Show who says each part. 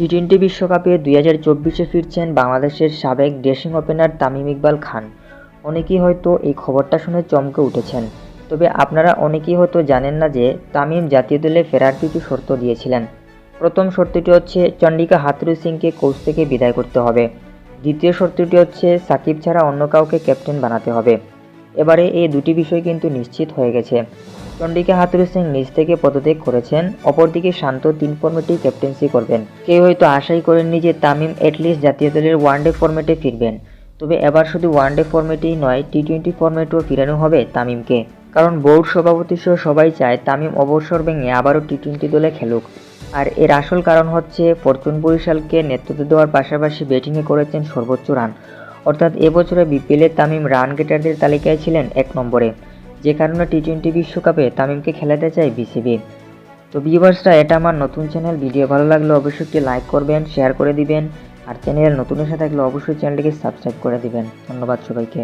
Speaker 1: টি-20 বিশ্বকাপে 2024-এ ফিরছেন বাংলাদেশের সাবেক ড্রেসিং ওপেনার তামিম ইকবাল খান। অনেকেই হয়তো এই খবরটা শুনে চমকে উঠেছেন। তবে আপনারা অনেকেই হয়তো জানেন না যে তামিম জাতীয় দলে ফেরার কিছু শর্ত দিয়েছিলেন। প্রথম শর্তটি হচ্ছে চন্ডিকা হাথুরু সিংকে কোচ থেকে বিদায় করতে হবে। দ্বিতীয় শর্তটি হচ্ছে সাকিব ছাড়া অন্য কাউকে ক্যাপ্টেন বানাতে হবে। এবারে এই দুটি বিষয় কিন্তু নিশ্চিত হয়ে গেছে। চন্ডিকা হাথুরু সিং নিজ থেকে পদত্যাগ করেছেন, অপরদিকে শান্ত 3 ফরম্যাটেই ক্যাপ্টেন্সি করবেন। কেউ হয়তো আশাই করেননি যে তামিম অ্যাটলিস্ট জাতীয় দলের ওয়ানডে ফরম্যাটে ফিরবেন। তবে এবার শুধু ওয়ানডে ফরম্যাটেই নয়, টি-20 ফরম্যাটেও ফিরানো হবে তামিমকে। কারণ বোর্ড সভাপতি সহ সবাই চায় তামিম অবসর ভেঙে আবারও টি-20 দলে খেলুক। আর এর আসল কারণ হচ্ছে ফরচুন বরিশালকে নেতৃত্ব দেওয়ার পাশাপাশি ব্যাটিংয়ে করেছেন সর্বোচ্চ রান। অর্থাৎ এবছরে বিপিএলে তামিম রান গেটারদের তালিকায় ছিলেন 1 নম্বরে, যে কারণে টি-20 বিশ্বকাপে তামিমকে খেলাতে চায় বিসিবি। তো ভিউয়ার্সরা, এটা আমার নতুন চ্যানেল। ভিডিও ভালো লাগলে অবশ্যই একটি লাইক করবেন, শেয়ার করে দিবেন, আর চ্যানেল নতুন এসে থাকলে অবশ্যই চ্যানেলটিকে সাবস্ক্রাইব করে দিবেন। ধন্যবাদ সবাইকে।